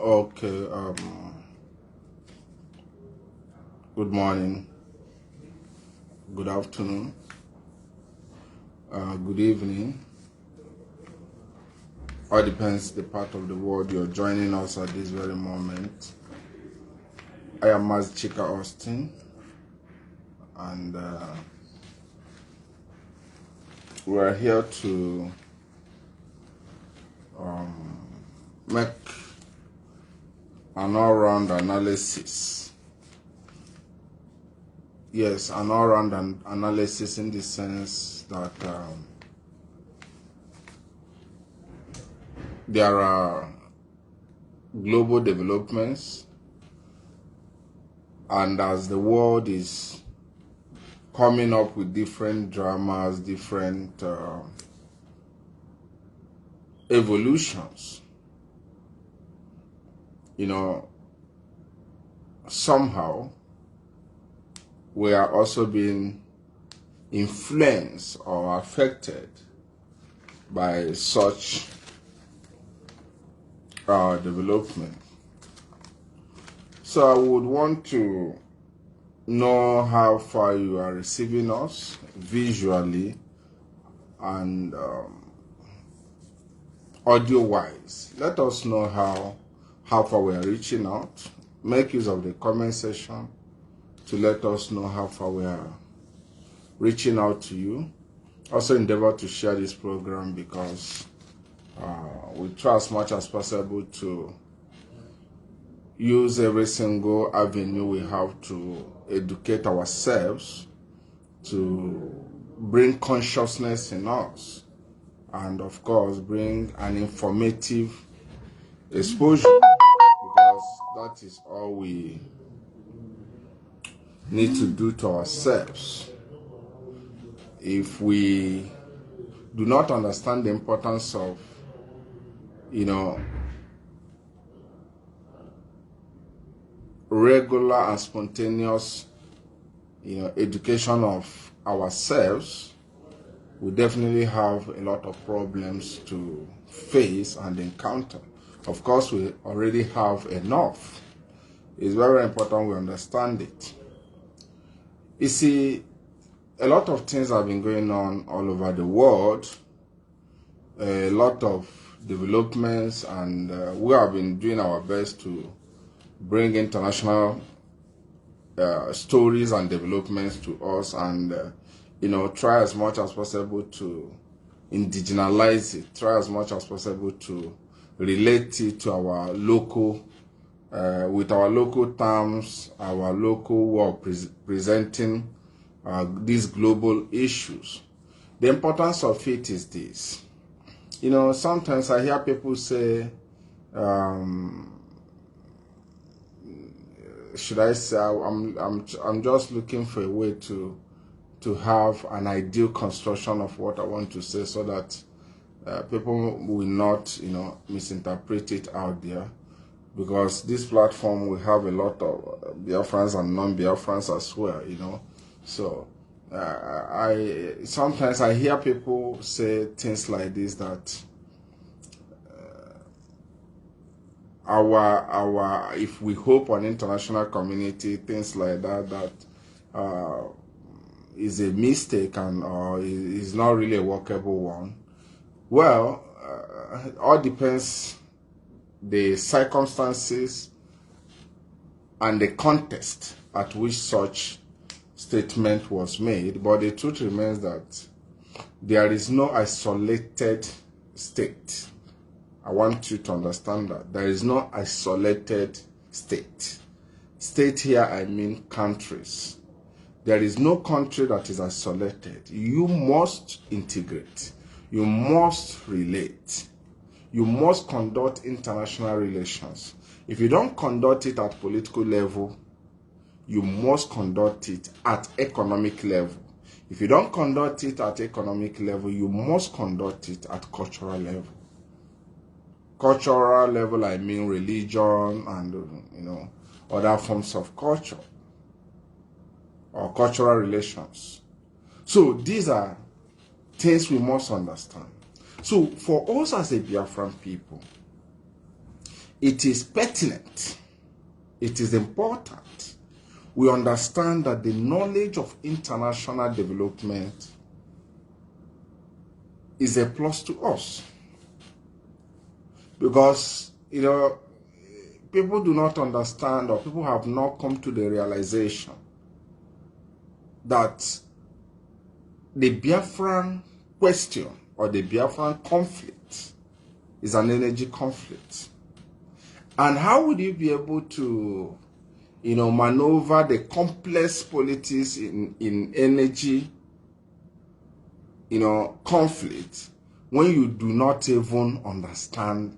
Okay, good morning, good afternoon, good evening. All depends the part of the world you're joining us at this very moment. I am Mazi Chika Austine, and we're here to make an all-round analysis. Yes, an all-round analysis in the sense that there are global developments, and as the world is coming up with different dramas, different evolutions, somehow we are also being influenced or affected by such development. So I would want to know how far you are receiving us visually and audio-wise. Let us know how far we are reaching out. Make use of the comment section to let us know how far we are reaching out to you. Also endeavor to share this program, because we try as much as possible to use every single avenue we have to educate ourselves, to bring consciousness in us, and of course bring an informative exposure, because that is all we need to do to ourselves. If we do not understand the importance of regular and spontaneous education of ourselves, we definitely have a lot of problems to face and encounter. Of course, we already have enough. It's very important we understand it. You see, a lot of things have been going on all over the world, a lot of developments, and we have been doing our best to bring international stories and developments to us, and try as much as possible to indigenalize it, try as much as possible to relate it to our local, with our local terms, our local way of presenting these global issues. The importance of it is this. Sometimes I hear people say, should I say, I'm just looking for a way to have an ideal construction of what I want to say, so that people will not misinterpret it out there, because this platform will have a lot of Biafrans and non-Biafrans as well, So sometimes I hear people say things like this, that if we hope on international community, things like that is a mistake, and is not really a workable one. Well, all depends the circumstances and the context at which such statement was made, but the truth remains that there is no isolated state. I want you to understand that there is no isolated state. State here, I mean countries. There is no country that is isolated. You must integrate. You must relate. You must conduct international relations. If you don't conduct it at political level, you must conduct it at economic level. If you don't conduct it at economic level, you must conduct it at cultural level. Cultural level, I mean religion and other forms of culture or cultural relations. So these are things we must understand. So for us as a Biafran people, it is pertinent, it is important we understand that the knowledge of international development is a plus to us. Because, people do not understand, or people have not come to the realization that the Biafran question or the Biafran conflict is an energy conflict. And how would you be able to, maneuver the complex politics in energy, conflict when you do not even understand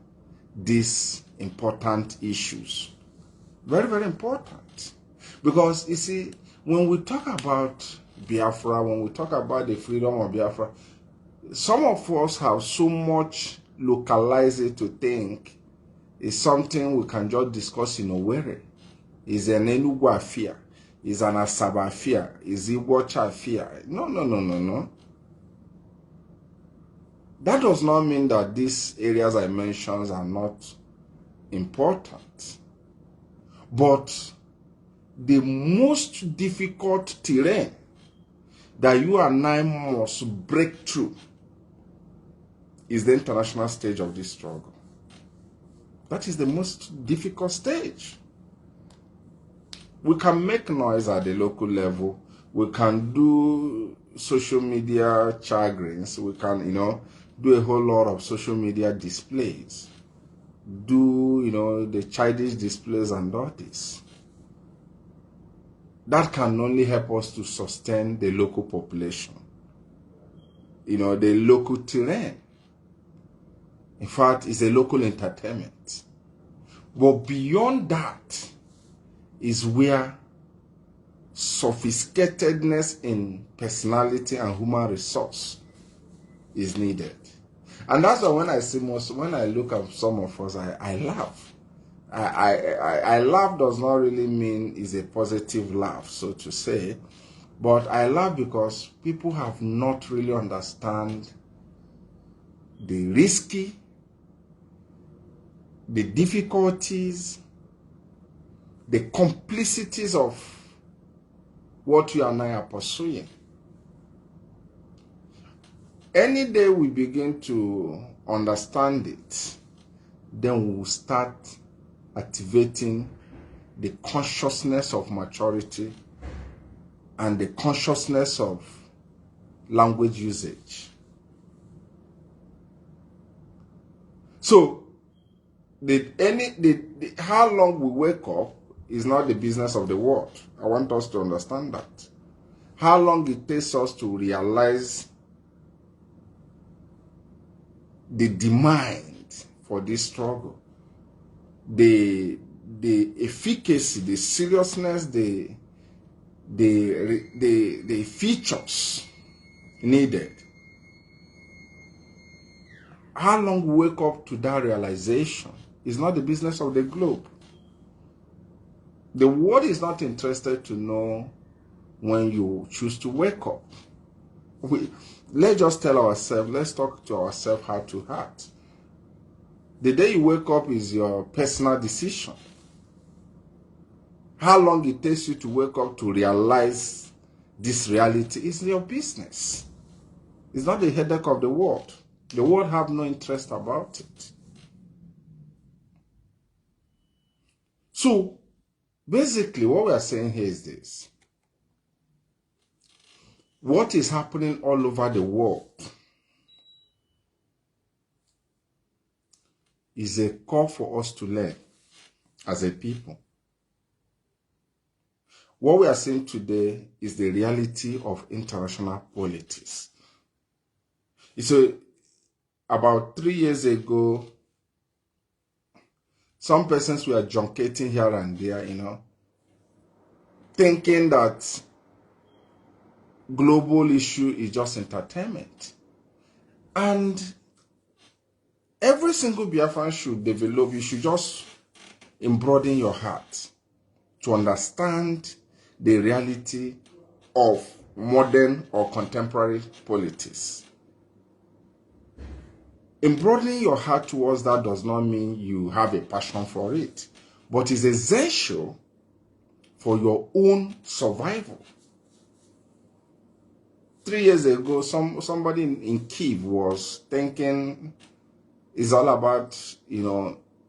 these important issues? Very, very important. Because, you see, when we talk about Biafra, when we talk about the freedom of Biafra, some of us have so much localized it to think it's something we can just discuss in Owerri. It's an Enugu affair. It's an Asaba affair. It's Igbocha affair. No. That does not mean that these areas I mentioned are not important. But the most difficult terrain that you and I must break through is the international stage of this struggle. That is the most difficult stage. We can make noise at the local level. We can do social media chagrins. We can, do a whole lot of social media displays. Do, the childish displays and all this. That can only help us to sustain the local population. The local terrain. In fact, it's a local entertainment. But beyond that is where sophisticatedness in personality and human resource is needed. And that's why when I look at some of us, I laugh. I laugh does not really mean is a positive laugh, so to say. But I laugh because people have not really understand the risky, the difficulties, the complicities of what you and I are pursuing. Any day we begin to understand it, then we will start activating the consciousness of maturity and the consciousness of language usage. So, how long we wake up is not the business of the world. I want us to understand that. How long it takes us to realize the demand for this struggle, the efficacy, the seriousness, the features needed. How long we wake up to that realization is not the business of the globe. The world is not interested to know when you choose to wake up. Let's just tell ourselves, let's talk to ourselves heart to heart. The day you wake up is your personal decision. How long it takes you to wake up to realize this reality is your business. It's not the headache of the world. The world have no interest about it. So, basically, what we are saying here is this. What is happening all over the world is a call for us to learn as a people. What we are seeing today is the reality of international politics. So, about 3 years ago, some persons were junketing here and there, thinking that global issue is just entertainment. And every single Biafran should develop, you should just embroaden your heart to understand the reality of modern or contemporary politics. In broadening your heart towards that does not mean you have a passion for it, but it's essential for your own survival. 3 years ago, somebody in Kyiv was thinking it's all about,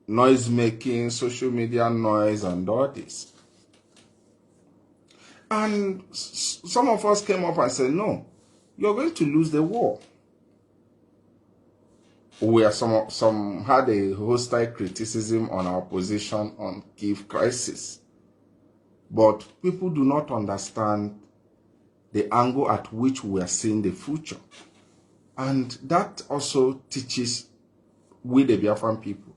noise making, social media noise, and all this. And some of us came up and said, no, you're going to lose the war. Where some had a hostile criticism on our position on Kyiv crisis. But people do not understand the angle at which we are seeing the future. And that also teaches we, the Biafran people,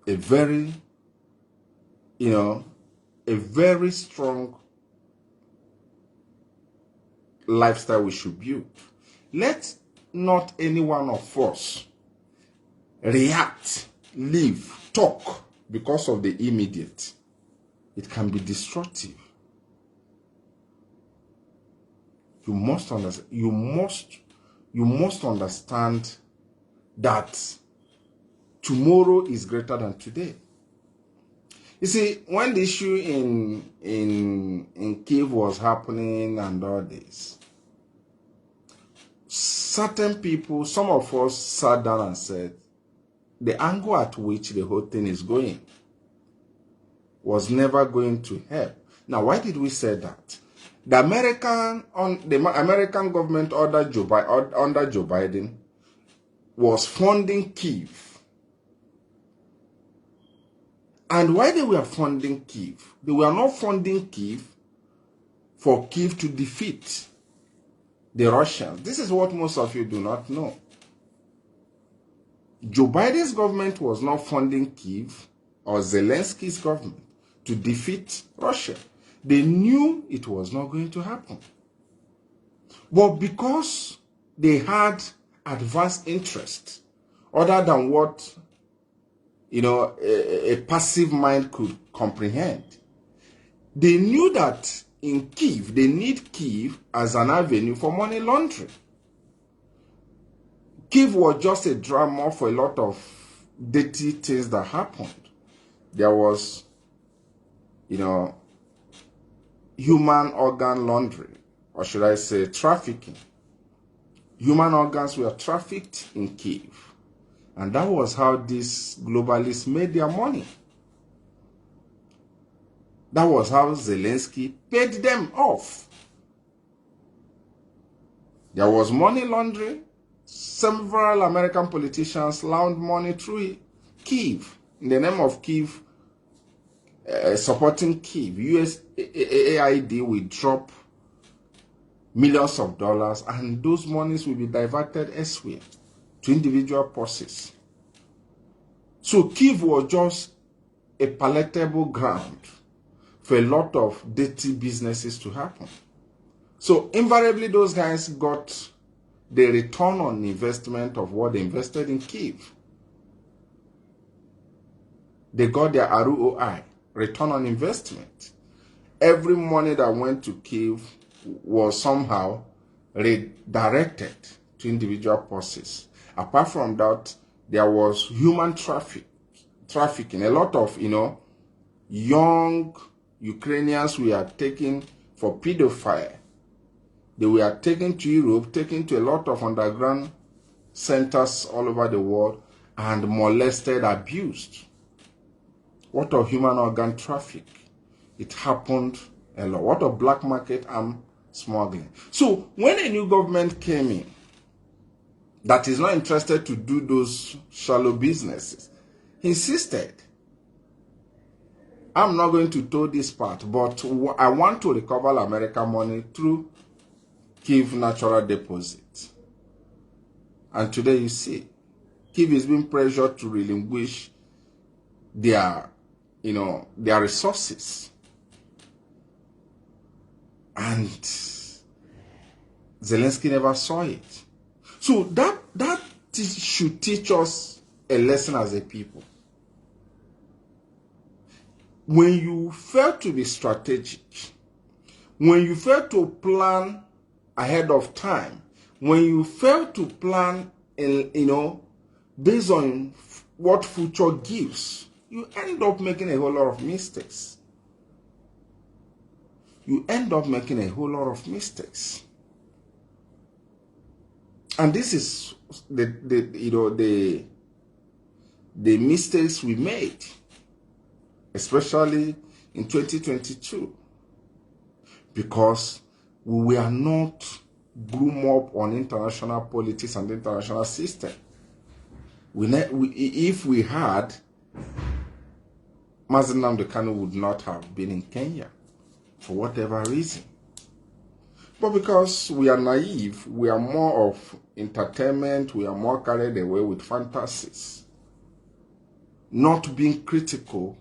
a very strong lifestyle we should build. Let not any one of us react, live, talk because of the immediate. It can be destructive. You must understand. You must understand that tomorrow is greater than today. You see, when the issue in Kyiv was happening and all this, certain people, some of us sat down and said, the angle at which the whole thing is going was never going to help. Now, why did we say that? The American government under Joe Biden was funding Kyiv. And why they were funding Kyiv? They were not funding Kyiv for Kyiv to defeat the Russians. This is what most of you do not know. Joe Biden's government was not funding Kyiv or Zelensky's government to defeat Russia. They knew it was not going to happen. But because they had advanced interest, other than what a passive mind could comprehend, they knew that in Kyiv, they need Kyiv as an avenue for money laundering. Kyiv was just a drama for a lot of dirty things that happened. There was, human organ laundering, or should I say trafficking. Human organs were trafficked in Kyiv. And that was how these globalists made their money. That was how Zelensky paid them off. There was money laundering. Several American politicians laundered money through Kyiv. In the name of Kyiv, supporting Kyiv, USAID will drop millions of dollars, and those monies will be diverted elsewhere to individual purses. So Kyiv was just a palatable ground for a lot of dirty businesses to happen. So invariably those guys got the return on investment of what they invested in Kyiv. They got their ROI, return on investment. Every money that went to Kyiv was somehow redirected to individual purses. Apart from that, there was human trafficking. A lot of, young Ukrainians were taken for pedophile. They were taken to Europe, taken to a lot of underground centers all over the world, and molested, abused. What of human organ traffic? It happened a lot. What of black market arm smuggling? So when a new government came in that is not interested to do those shallow businesses, he insisted, I'm not going to tow this part, but I want to recover American money through Kyiv natural deposit. And today you see, Kyiv is being pressured to relinquish their resources. And Zelensky never saw it. So that should teach us a lesson as a people. When you fail to be strategic, when you fail to plan ahead of time, when you fail to plan based on what future gives, you end up making a whole lot of mistakes. You end up making a whole lot of mistakes. And this is the mistakes we made, especially in 2022, because we were not groomed up on international politics and international system. If we had, Mazi Nnamdi Kanu would not have been in Kenya for whatever reason. But because we are naive, we are more of entertainment, we are more carried away with fantasies, not being critical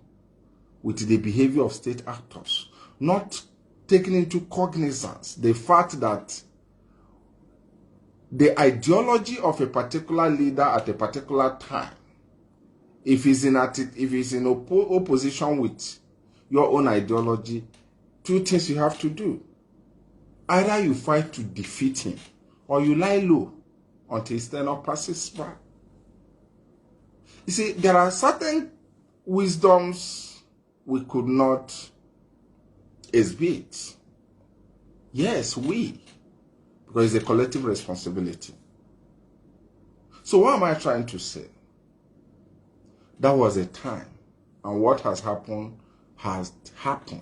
with the behavior of state actors, not taking into cognizance the fact that the ideology of a particular leader at a particular time, if he's in opposition with your own ideology, two things you have to do. Either you fight to defeat him, or you lie low until his tenure passes by. You see, there are certain wisdoms we could not exhibit. Yes, because it's a collective responsibility. So what am I trying to say? That was a time, and what has happened has happened.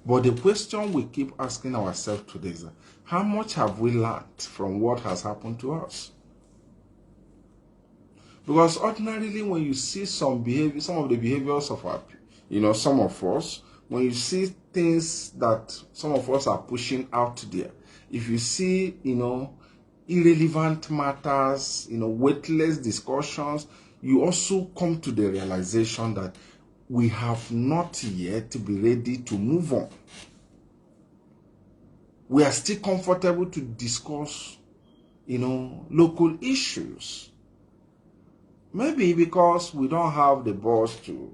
But the question we keep asking ourselves today is, how much have we learned from what has happened to us? Because ordinarily, when you see some of the behaviors of some of us, when you see things that some of us are pushing out there, if you see, irrelevant matters, weightless discussions, you also come to the realization that we have not yet been ready to move on. We are still comfortable to discuss, local issues. Maybe because we don't have the balls to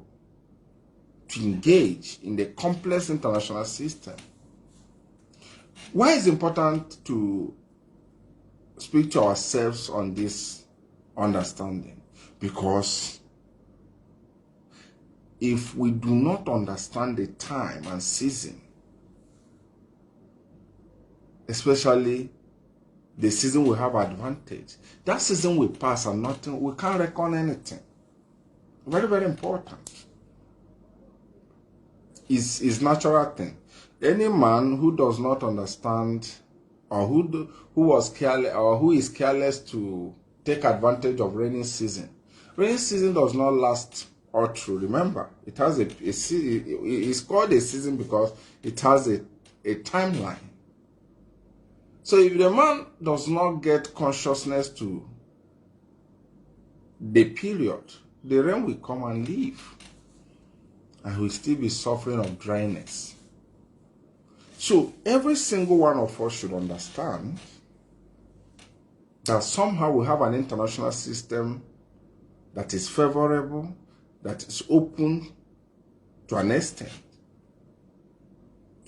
engage in the complex international system. Why is it important to speak to ourselves on this understanding? Because if we do not understand the time and season, especially the season we have advantage, that season will pass and nothing, we can't reckon anything. Very, very important. Is natural thing. Any man who does not understand, or who is careless to take advantage of rainy season. Rainy season does not last all through. Remember, it has it's called a season because it has a timeline. So if the man does not get consciousness to the period, the rain will come and leave, and will still be suffering of dryness. So every single one of us should understand that somehow we have an international system that is favorable, that is open to an extent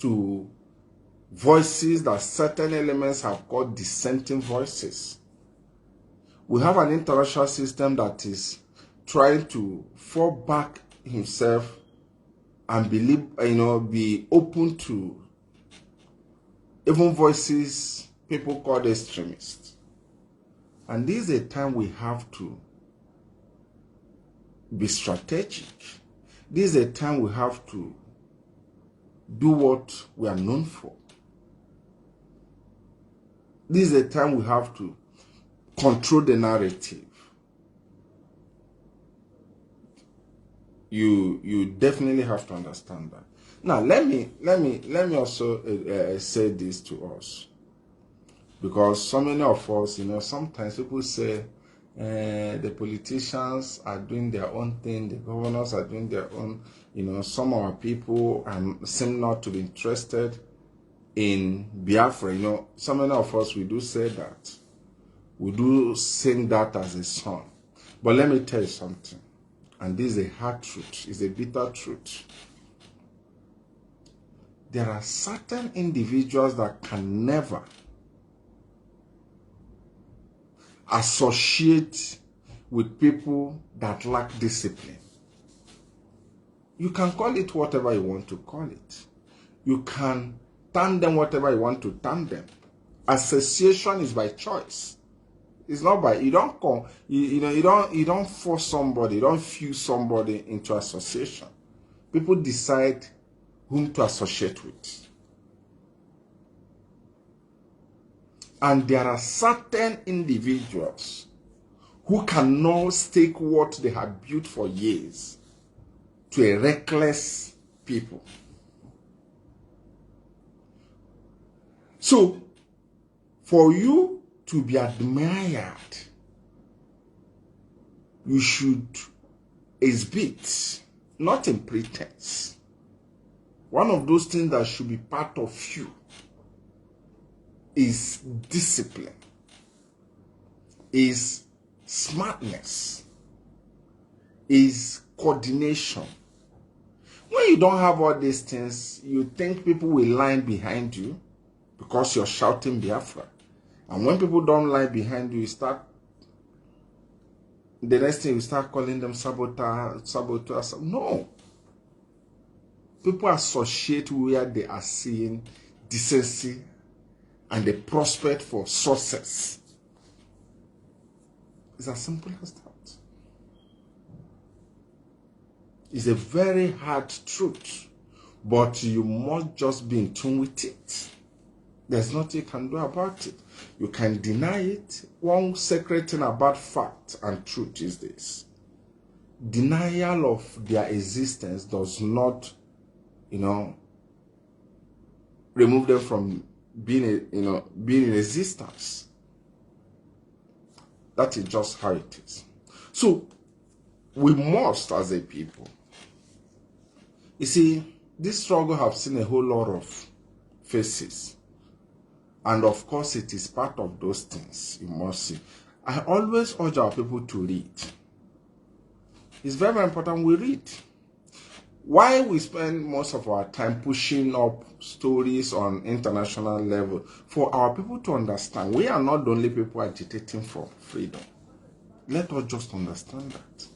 to voices that certain elements have called dissenting voices. We have an international system that is trying to fall back himself and be open to even voices people call extremists. And this is a time we have to be strategic. This is a time we have to do what we are known for. This is a time we have to control the narrative. You definitely have to understand that. Now let me also say this to us, because so many of us, sometimes people say the politicians are doing their own thing, the governors are doing their own, some of our people seem not to be interested in Biafra. So many of us, we do say that, we do sing that as a song. But let me tell you something, and this is a hard truth, it's a bitter truth. There are certain individuals that can never associate with people that lack discipline. You can call it whatever you want to call it. You can term them whatever you want to term them. Association is by choice. It's not by, you don't come, you don't force somebody, you don't fuse somebody into association. People decide whom to associate with. And there are certain individuals who cannot stake what they have built for years to a reckless people. So, for you to be admired, you should exhibit, not in pretense. One of those things that should be part of you is discipline, is smartness, is coordination. When you don't have all these things, you think people will line behind you because you're shouting Biafra. And when people don't line behind you, the next thing you start calling them saboteurs. No. People associate where they are seeing decency and the prospect for success. It's as simple as that. It's a very hard truth, but you must just be in tune with it. There's nothing you can do about it. You can deny it. One sacred thing about fact and truth is this: denial of their existence does not, remove them from being in existence. That is just how it is. So we must, as a people, you see, this struggle have seen a whole lot of faces. And of course, it is part of those things you must see. I always urge our people to read. It's very, very important we read. Why we spend most of our time pushing up stories on international level? For our people to understand, we are not the only people agitating for freedom. Let us just understand that.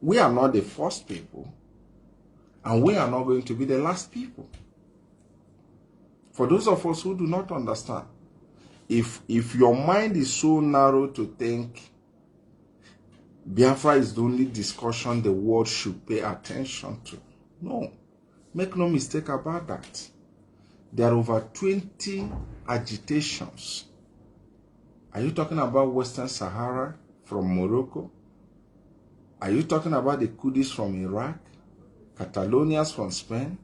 We are not the first people, and we are not going to be the last people. For those of us who do not understand, if your mind is so narrow to think Biafra is the only discussion the world should pay attention to, no. Make no mistake about that. There are over 20 agitations. Are you talking about Western Sahara from Morocco? Are you talking about the Kurds from Iraq? Catalonians from Spain?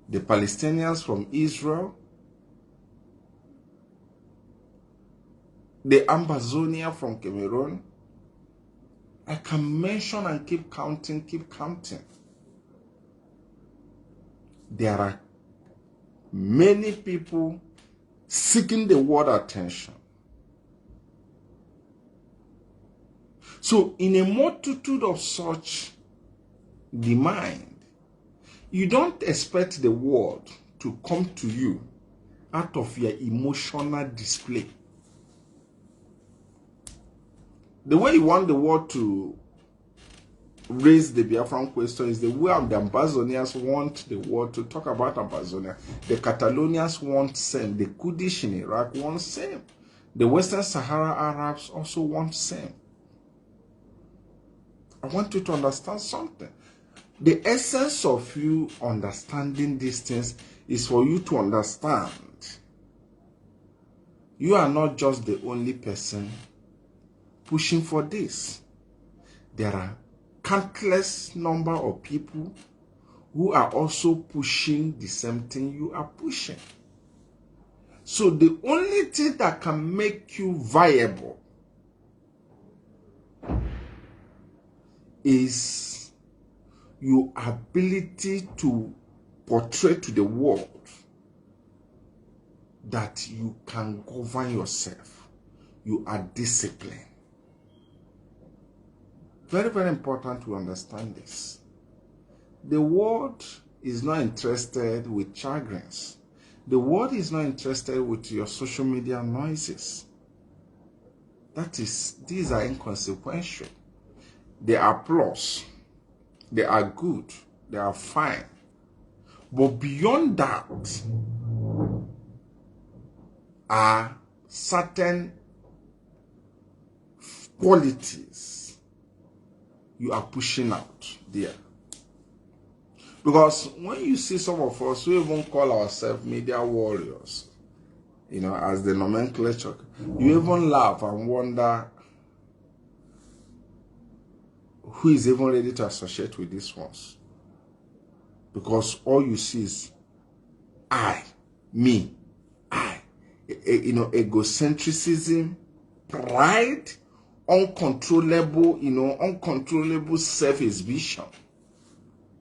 The Palestinians from Israel? The Ambazonia from Cameroon? I can mention and keep counting. There are many people seeking the world attention. So in a multitude of such demand, you don't expect the world to come to you out of your emotional display. The way you want the world to raise the Biafran question is the way the Ambazonians want the world to talk about Ambazonia. The Catalonians want same. The Kurdish in Iraq want same. The Western Sahara Arabs also want same. I want you to understand something. The essence of you understanding these things is for you to understand you are not just the only person pushing for this. There are countless number of people who are also pushing the same thing you are pushing. So the only thing that can make you viable is your ability to portray to the world that you can govern yourself. You are disciplined. Very, very important to understand this. The world is not interested with chagrins. The world is not interested with your social media noises. These are inconsequential. They are plus. They are good. They are fine. But beyond that are certain qualities you are pushing out there. Because when you see some of us who even call ourselves media warriors, as the nomenclature, you even laugh and wonder who is even ready to associate with these ones. Because all you see is I, me, I. Egocentrism, pride, uncontrollable self-exhibition,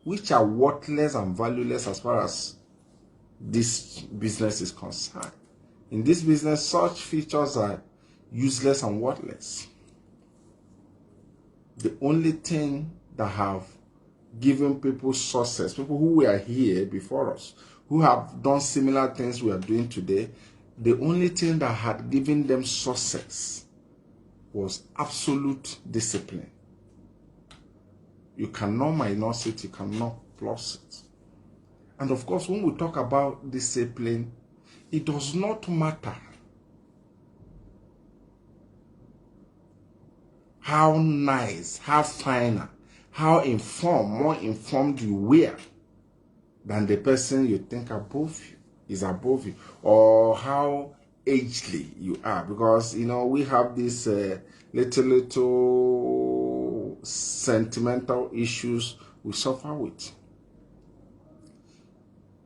which are worthless and valueless as far as this business is concerned. In this business, such features are useless and worthless. The only thing that have given people success, people who were here before us, who have done similar things we are doing today, the only thing that had given them success was absolute discipline. You cannot minus it, you cannot plus it. And of course, when we talk about discipline, it does not matter how nice, how finer, how more informed you were than the person you think is above you, or how agely you are. Because, we have this little sentimental issues we suffer with.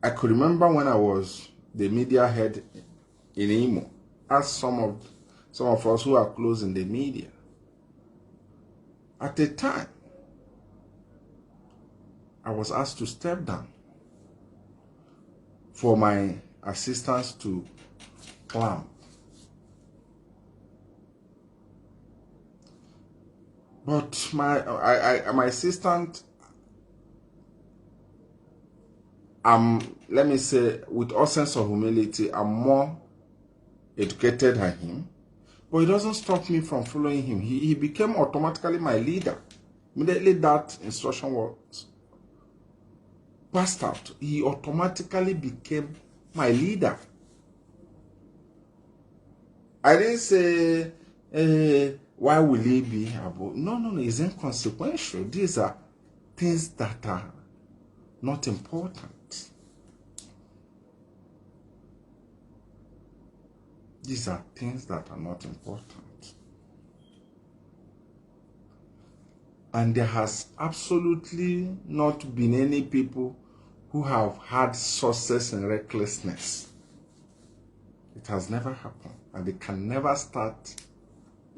I could remember when I was the media head in Imo, as some of us who are close in the media. At the time, I was asked to step down for my assistants to clamp. But my assistant, let me say, with all sense of humility, I'm more educated than him. But it doesn't stop me from following him. He became automatically my leader. Immediately that instruction was passed out, he automatically became my leader. I didn't say, why will he be above? No, it's inconsequential. These are things that are not important. These are things that are not important. And there has absolutely not been any people who have had success in recklessness. It has never happened. And it can never start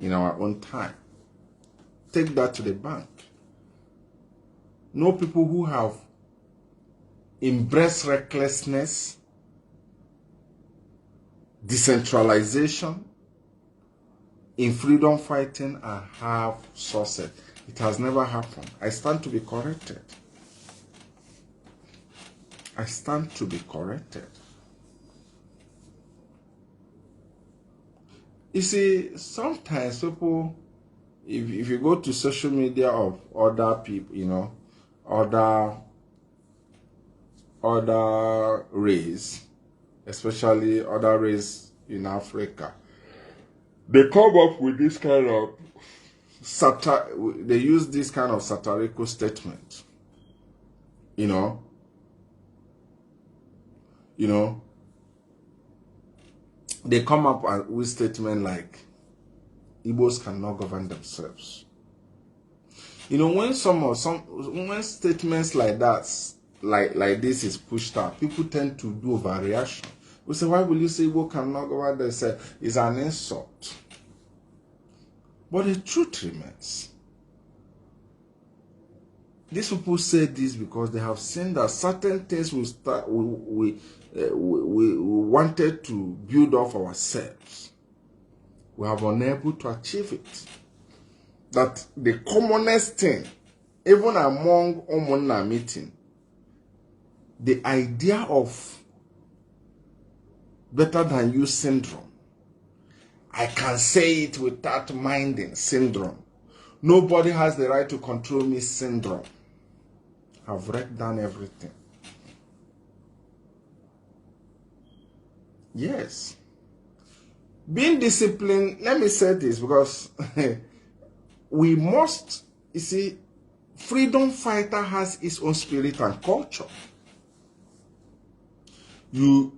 in our own time. Take that to the bank. No people who have embraced recklessness, decentralization, in freedom fighting, and have success. It has never happened. I stand to be corrected. I stand to be corrected. You see, sometimes people, if you go to social media of other people, other race, especially other race in Africa, they come up with this kind of they use this kind of satirical statement. They come up with statements like Igbos cannot govern themselves. When when statements like that, like this is pushed out, people tend to do overreaction. We say, why will you say Igbo cannot govern themselves? It's an insult. But the truth remains. These people say this because they have seen that certain things we wanted to build off ourselves, we have unable to achieve it. That the commonest thing, even among Omona meeting, the idea of better than you syndrome I can say it without minding syndrome. Nobody has the right to control me syndrome. I've wrecked down everything. Yes. Being disciplined, let me say this because we must, you see, freedom fighter has its own spirit and culture. You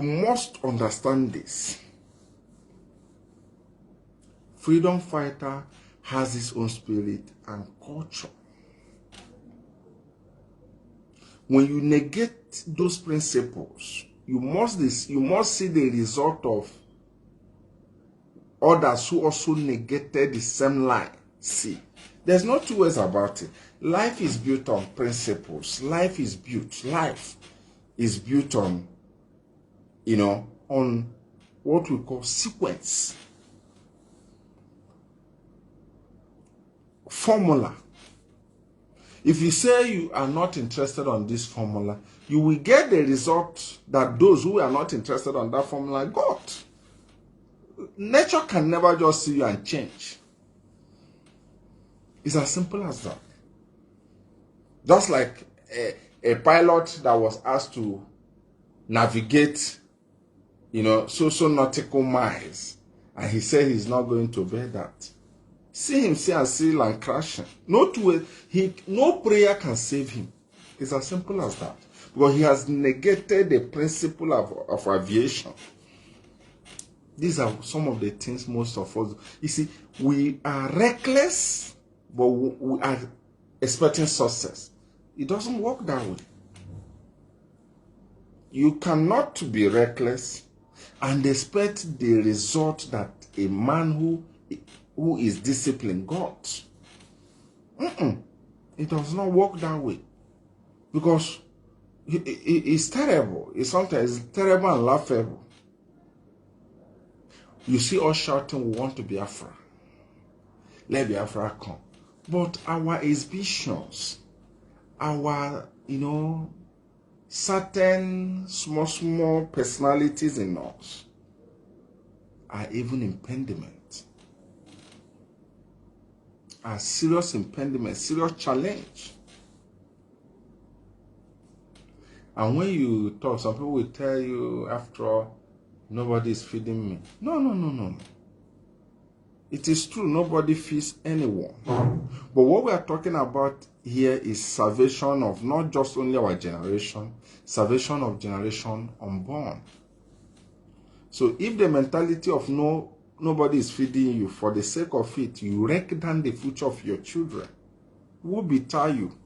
must understand this. Freedom fighter has its own spirit and culture. When you negate those principles, you must see the result of others who also negated the same line. See, there's no two ways about it. Life is built on principles. Life is built on, on what we call sequence. Formula. If you say you are not interested on this formula, you will get the result that those who are not interested on that formula got. Nature can never just see you and change. It's as simple as that. Just like a pilot that was asked to navigate, so nautical miles, and he said he's not going to bear that. See him sail and crashing. No prayer can save him. It's as simple as that. Because he has negated the principle of aviation. These are some of the things most of us. You see, we are reckless, but we are expecting success. It doesn't work that way. You cannot be reckless and expect the result that a man who is disciplined got. It does not work that way. Because it's terrible. It's sometimes terrible and laughable. You see us shouting, we want to be Biafra. Let Biafra come. But our ambitions, our, certain small personalities in us are even impediment. A serious impediment, serious challenge. And when you talk, some people will tell you, after all, nobody is feeding me. No. It is true, nobody feeds anyone. But what we are talking about here is salvation of not just only our generation, salvation of generation unborn. So if the mentality of nobody is feeding you, for the sake of it, you wreck down the future of your children, who will betray you?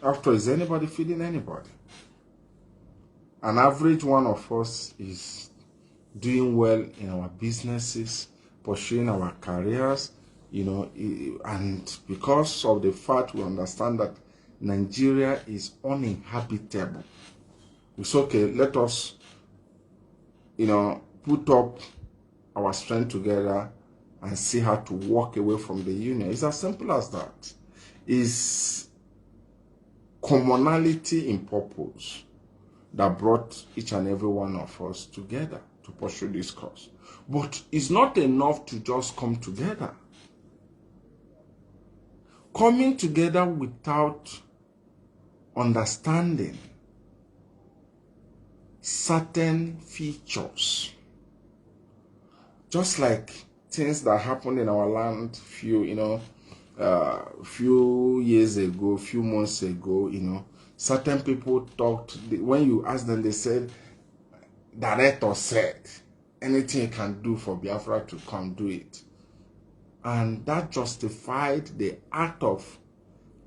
After, is anybody feeding anybody? An average one of us is doing well in our businesses, pursuing our careers, and because of the fact we understand that Nigeria is uninhabitable, it's okay, let us, put up our strength together and see how to walk away from the union. It's as simple as that. It's commonality in purpose that brought each and every one of us together to pursue this cause. But it's not enough to just come together. Coming together without understanding certain features, just like things that happened in our land few years ago, few months ago, certain people talked, when you ask them, they said, director said, anything you can do for Biafra to come, do it. And that justified the act of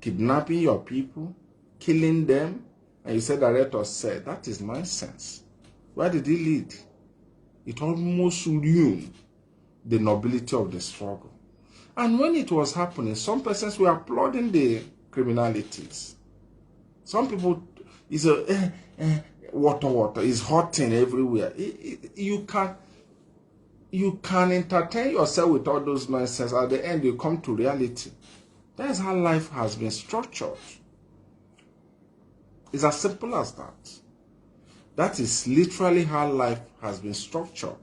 kidnapping your people, killing them, and you said director said. That is nonsense. Where did he lead? It almost ruined the nobility of the struggle. And when it was happening, some persons were applauding the criminalities. Some people, it's water, is hurting everywhere. You can entertain yourself with all those nonsense. At the end, you come to reality. That's how life has been structured. It's as simple as that. That is literally how life has been structured.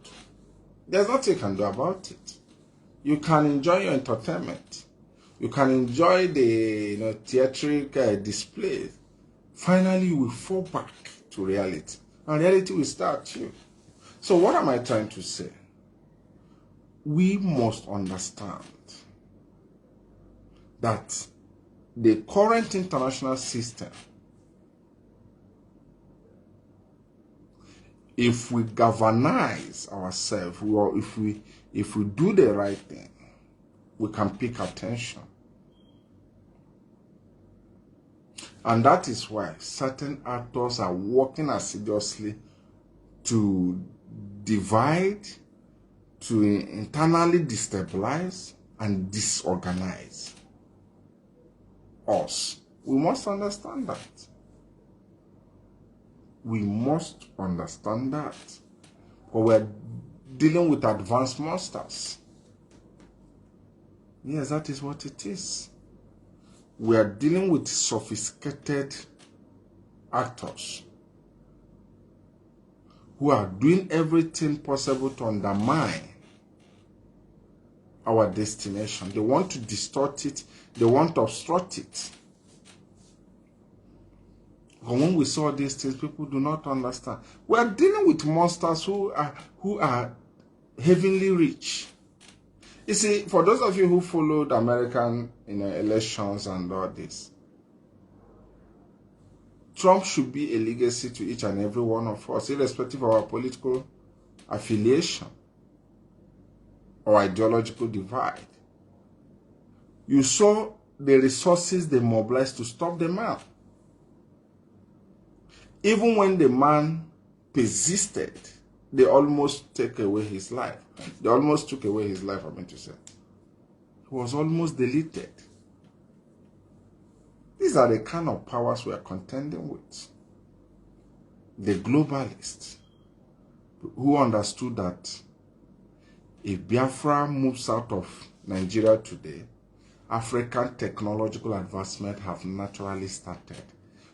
There's nothing you can do about it. You can enjoy your entertainment. You can enjoy the theatrical display. Finally, you will fall back to reality. And reality will start you. So what am I trying to say? We must understand that the current international system, if we galvanize ourselves, or if we do the right thing, we can pick attention. And that is why certain actors are working assiduously to divide, to internally destabilize and disorganize us. We must understand that. We must understand that. But we're dealing with advanced monsters. Yes, that is what it is. We are dealing with sophisticated actors who are doing everything possible to undermine our destination. They want to distort it. They want to obstruct it. But when we saw these things, people do not understand. We are dealing with monsters who are heavenly rich. You see, for those of you who followed American elections and all this, Trump should be a legacy to each and every one of us, irrespective of our political affiliation or ideological divide. You saw the resources they mobilized to stop the man. Even when the man persisted, they almost took away his life. They almost took away his life, I mean to say. He was almost deleted. These are the kind of powers we are contending with. The globalists who understood that if Biafra moves out of Nigeria today, African technological advancement have naturally started.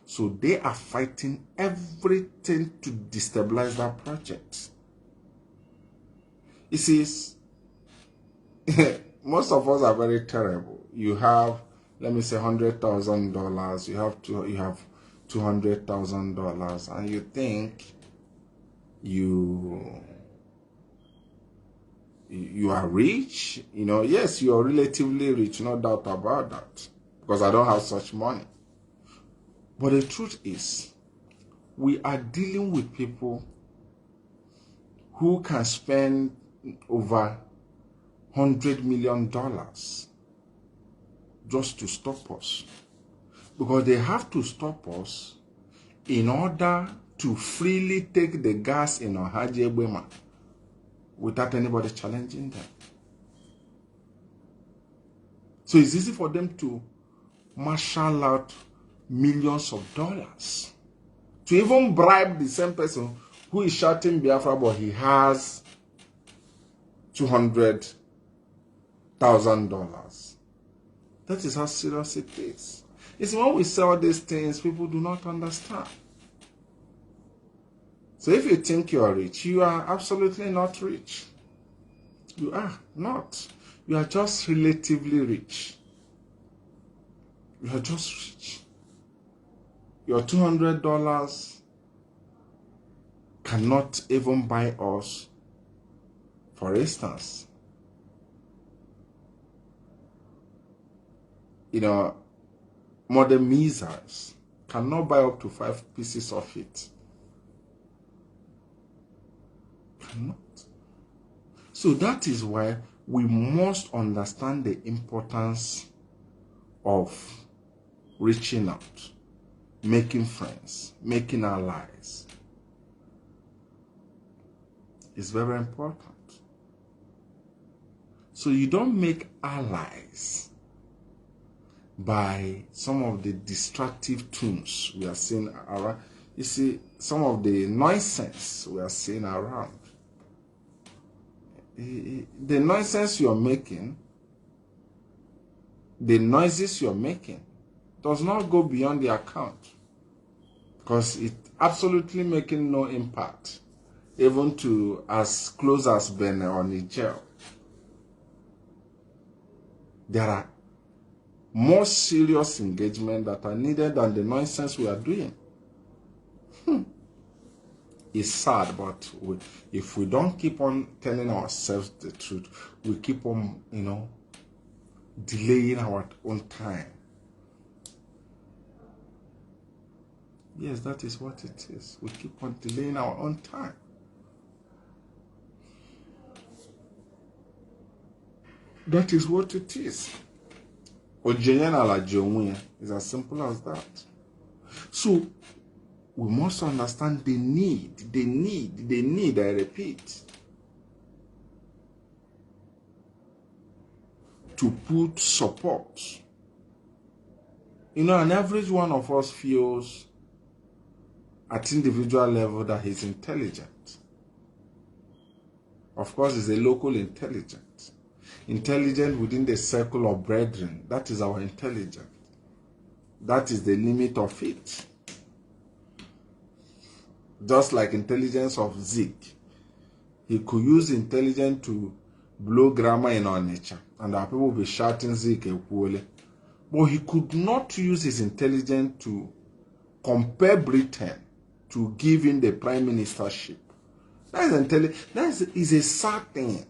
So they are fighting everything to destabilize that project. You see, most of us are very terrible. You have, let me say, $100,000. You have $200,000, and you think you are rich. Yes, you are relatively rich, no doubt about that, because I don't have such money. But the truth is, we are dealing with people who can spend over $100 million just to stop us. Because they have to stop us in order to freely take the gas in Ohaji Egbema without anybody challenging them. So it's easy for them to marshal out millions of dollars to even bribe the same person who is shouting Biafra, but he has $200,000. That is how serious it is. It's when we sell these things, people do not understand. So if you think you are rich, you are absolutely not rich. You are not. You are just relatively rich. You are just rich. Your $200 cannot even buy us, for instance, modern missiles. Cannot buy up to 5 pieces of it. Cannot. So that is why we must understand the importance of reaching out, making friends, making allies. It's very important. So you don't make allies by some of the destructive tunes we are seeing around. You see, some of the nonsense we are seeing around. The nonsense you're making, the noises you're making, does not go beyond the account, because it's absolutely making no impact even to as close as Benin or Niger. There are more serious engagement that are needed than the nonsense we are doing. It's sad, but if we don't keep on telling ourselves the truth, we keep on, delaying our own time. Yes, that is what it is. We keep on delaying our own time. That is what it is. It's as simple as that. So, we must understand the need, I repeat, to put support. An average one of us feels at individual level that he's intelligent. Of course, it's a local intelligence. Intelligent within the circle of brethren. That is our intelligence. That is the limit of it. Just like intelligence of Zeke. He could use intelligence to blow grammar in our nature. And our people will be shouting Zeke equally. But he could not use his intelligence to compare Britain to give him the prime ministership. That is intelligence. That is a sad thing.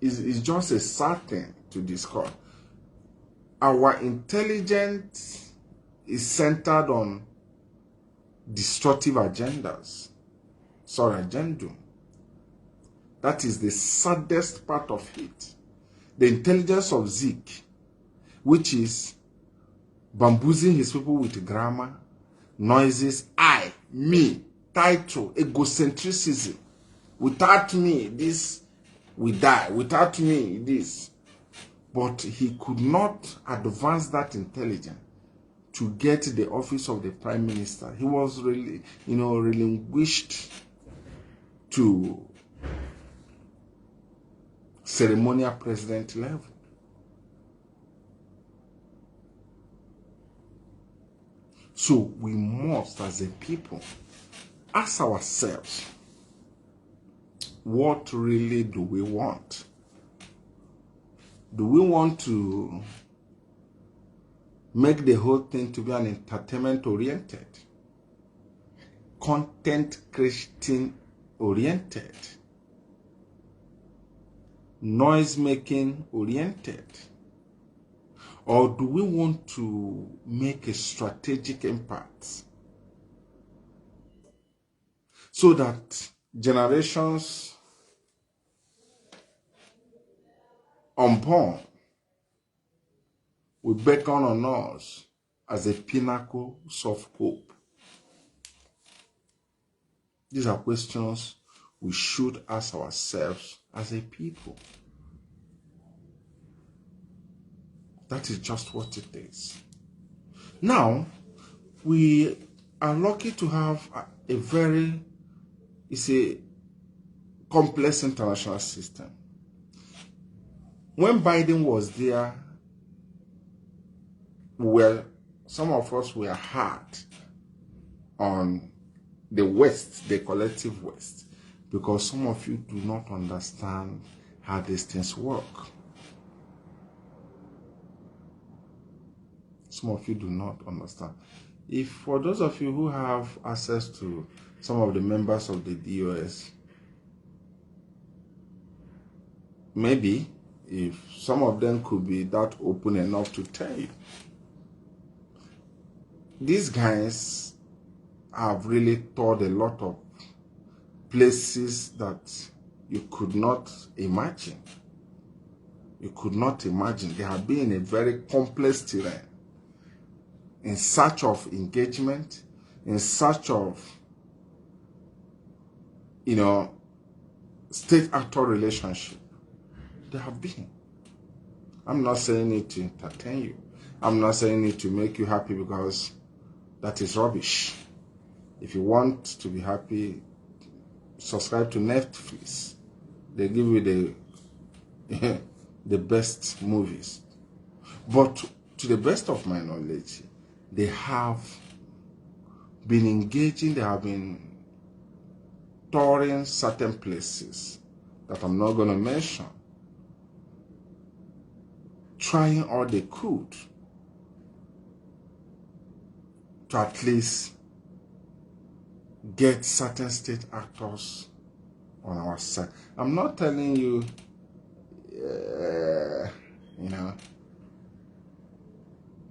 It's just a sad thing to discuss. Our intelligence is centered on destructive agendas. Agendum. That is the saddest part of it. The intelligence of Zeke, which is bamboozling his people with grammar, noises, I, me, title, egocentricism. Without me, this we die. Without me, this. But he could not advance that intelligence to get the office of the prime minister. He was really, relinquished to ceremonial president level. So we must, as a people, ask ourselves, what really do we want? Do we want to make the whole thing to be an entertainment-oriented, content creating-oriented, noise-making-oriented? Or do we want to make a strategic impact so that generations unborn will beckon on us as a pinnacle of hope? These are questions we should ask ourselves as a people. That is just what it is. Now, we are lucky to have it's a complex international system. When Biden was there, some of us were hard on the West, the collective West, because some of you do not understand how these things work. Some of you do not understand. If for those of you who have access to some of the members of the DOS, maybe if some of them could be that open enough to tell you, these guys have really toured a lot of places that you could not imagine. You could not imagine. They have been in a very complex terrain, in search of engagement, in search of, state-actor relationship. They have been. I'm not saying it to entertain you. I'm not saying it to make you happy, because that is rubbish. If you want to be happy, subscribe to Netflix. They give you the best movies. But to the best of my knowledge, they have been engaging, they have been touring certain places that I'm not going to mention, trying all they could to at least get certain state actors on our side. I'm not telling you,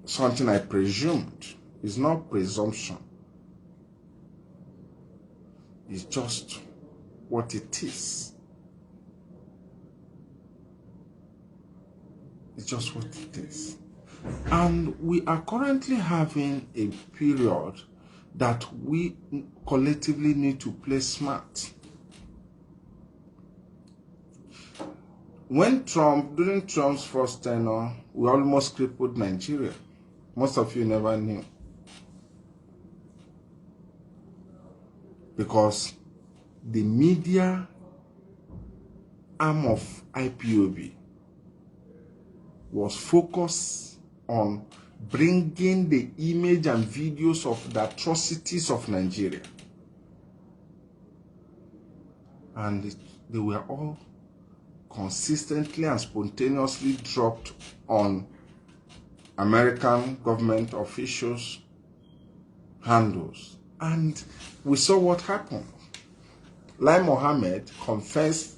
something I presumed. It's not presumption. It's just what it is. It's just what it is. And we are currently having a period that we collectively need to play smart. During Trump's first tenure, we almost crippled Nigeria. Most of you never knew. Because the media arm of IPOB was focused on bringing the image and videos of the atrocities of Nigeria. And they were all consistently and spontaneously dropped on American government officials' handles. And we saw what happened. Lai Mohammed confessed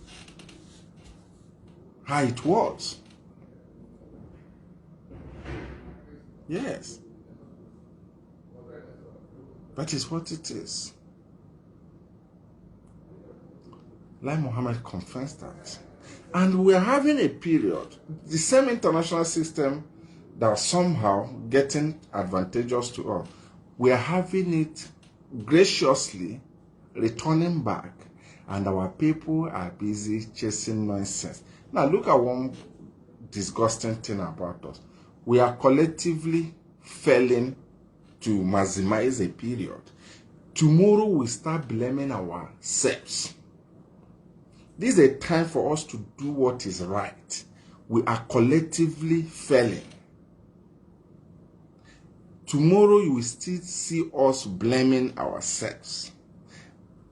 how it was. Yes. That is what it is. Lai Mohammed confessed that. And we are having a period, the same international system that are somehow getting advantageous to us, we are having it graciously returning back, and our people are busy chasing nonsense. Now look at one disgusting thing about us. We are collectively failing to maximize a period. Tomorrow we start blaming ourselves. This is a time for us to do what is right. We are collectively failing. Tomorrow you will still see us blaming ourselves.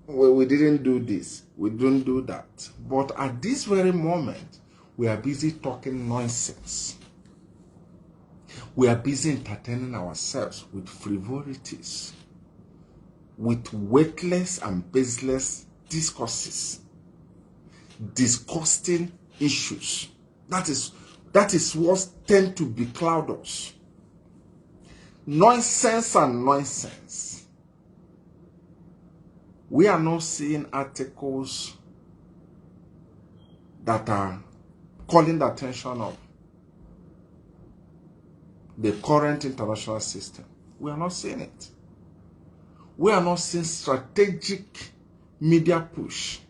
Well, we didn't do this, we don't do that. But at this very moment, we are busy talking nonsense. We are busy entertaining ourselves with frivolities, with weightless and baseless discourses, disgusting issues. That is what tend to becloud us. Nonsense and nonsense. We are not seeing articles that are calling the attention of the current international system. We are not seeing it. We are not seeing strategic media push.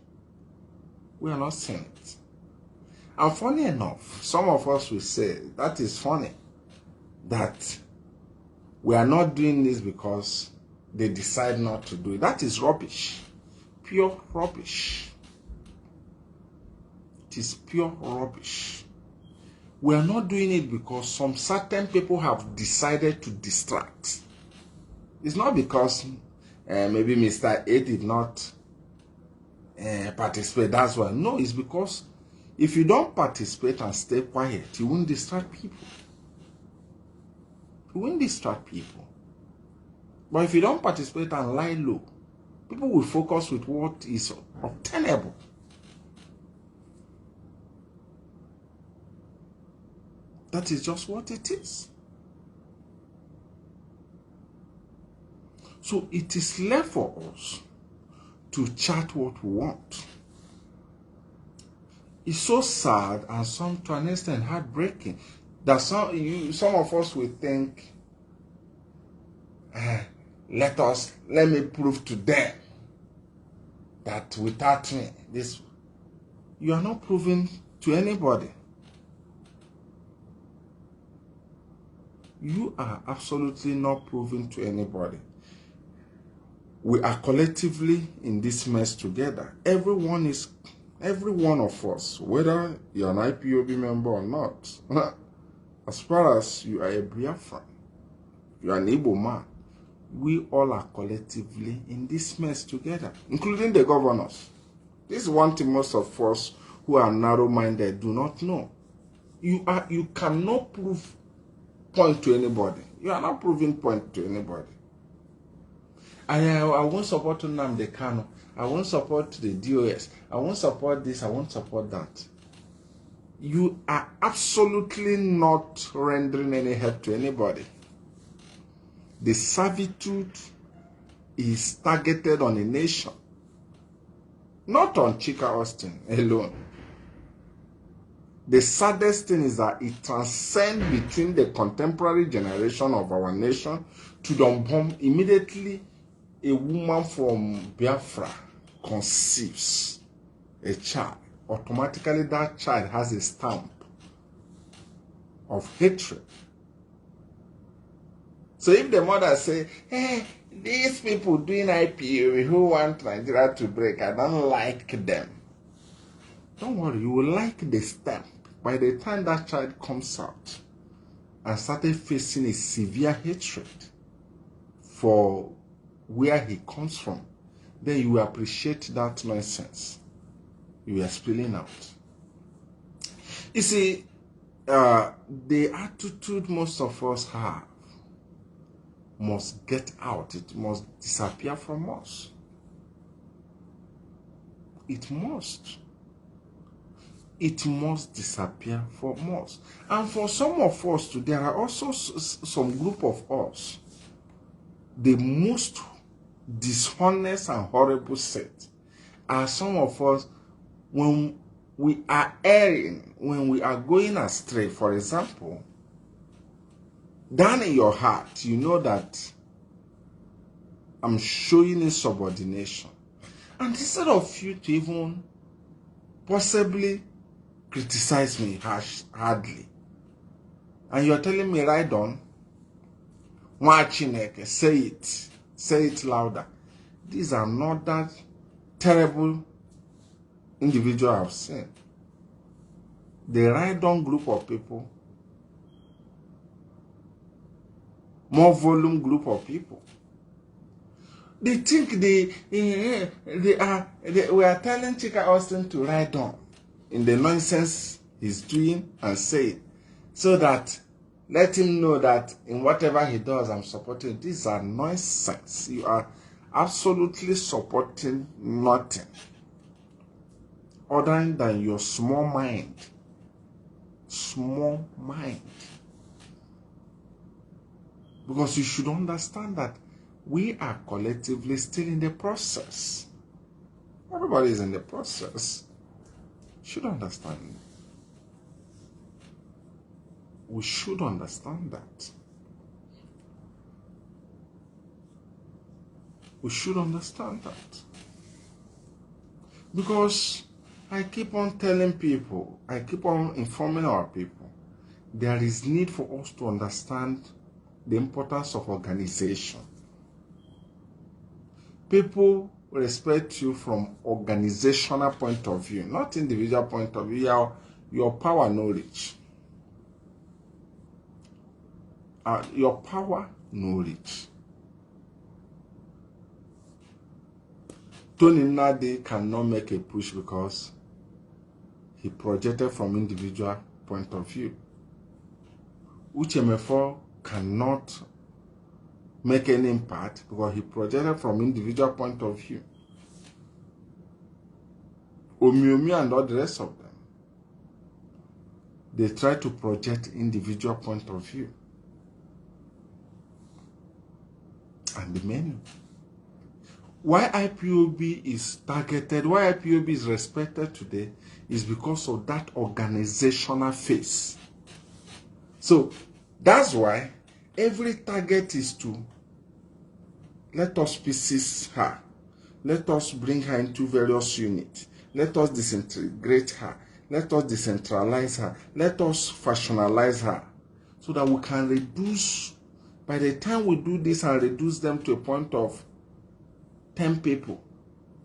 We are not seeing it. And funny enough, some of us will say, that is funny, that we are not doing this because they decide not to do it. That is rubbish. Pure rubbish. It is pure rubbish. We are not doing it because some certain people have decided to distract. It's not because maybe Mr. A did not participate, that's why. No, it's because if you don't participate and stay quiet, you won't distract people. You won't distract people. But if you don't participate and lie low, people will focus with what is obtainable. That is just what it is. So it is left for us to chart what we want. It's so sad and to an extent heartbreaking that some of us will think, let me prove to them that without me, you are not proving to anybody. You are absolutely not proving to anybody. We are collectively in this mess together. Every one of us, whether you're an IPOB member or not, as far as you are a Biafran, you are an Igbo man, we all are collectively in this mess together, including the governors. This is one thing most of us who are narrow-minded do not know. You cannot prove point to anybody. You are not proving point to anybody. I won't support Nnamdi Kanu. I won't support the DOS. I won't support this. I won't support that. You are absolutely not rendering any help to anybody. The servitude is targeted on a nation, not on Chika Austine alone. The saddest thing is that it transcends between the contemporary generation of our nation to the unborn. Immediately, a woman from Biafra conceives a child. Automatically, that child has a stamp of hatred. So if the mother say, hey, these people doing IPO who want Nigeria to break, I don't like them. Don't worry, you will like the stamp. By the time that child comes out and started facing a severe hatred for where he comes from, then you will appreciate that nonsense you are spilling out. You see, the attitude most of us have must get out. It must disappear from us. It must. It must disappear from us. And for some of us too, there are also some group of us, the most dishonest and horrible set are some of us when we are erring, when we are going astray. For example, down in your heart, you know that I'm showing insubordination. And instead of you to even possibly criticize me hardly, and you're telling me right on, say it louder. These are not that terrible individual I've seen. The right-on group of people, more volume group of people, they think we are telling Chika Austine to write on in the nonsense he's doing and saying, so that let him know that in whatever he does, I'm supporting. These are nonsense. You are absolutely supporting nothing other than your small mind. Small mind. Because you should understand that we are collectively still in the process. Everybody is in the process. You should understand. We should understand that. We should understand that. Because I keep on telling people, I keep on informing our people, there is need for us to understand the importance of organization. People respect you from organizational point of view, not individual point of view. Your power knowledge. Your power knowledge. Tony Nade cannot make a push because he projected from individual point of view. Uchemefo cannot make any impact because he projected from individual point of view. Omiomi and all the rest of them, they try to project individual point of view. And the menu. Why IPOB is targeted, why IPOB is respected today is because of that organizational phase. So that's why every target is to let us pieces her. Let us bring her into various units. Let us disintegrate her. Let us decentralize her. Let us factionalize her so that we can reduce. By the time we do this and reduce them to a point of 10 people,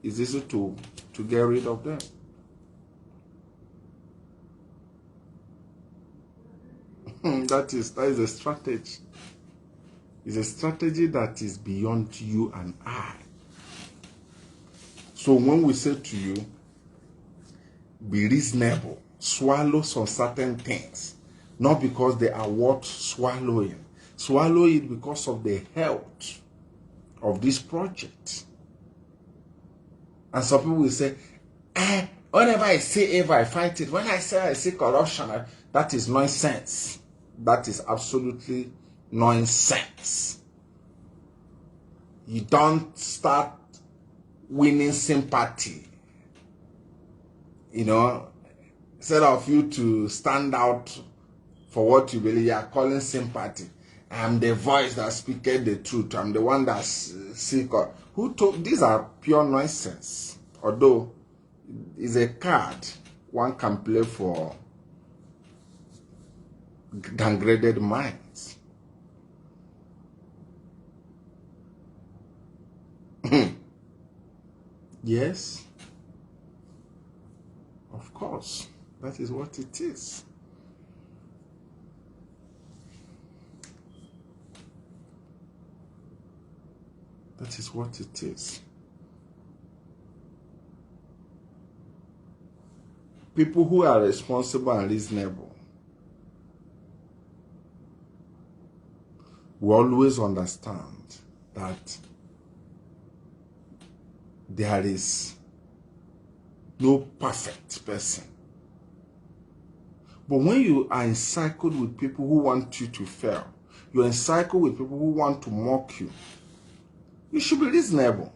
it's easy to get rid of them. That is a strategy. It's a strategy that is beyond you and I. So when we say to you, be reasonable, swallow some certain things, not because they are worth swallowing. Swallow it because of the health of this project. And some people will say, whenever I see evil, I fight it. When I say I see corruption, that is nonsense. That is absolutely nonsense. You don't start winning sympathy, instead of you to stand out for what you believe, you are calling sympathy. I'm the voice that speaketh the truth. I'm the one that seek. Who told? These are pure nonsense. Although it's a card one can play for downgraded minds. Yes, of course, that is what it is. That is what it is. People who are responsible and reasonable will always understand that there is no perfect person. But when you are encircled with people who want you to fail, you're encircled with people who want to mock you, you should be reasonable.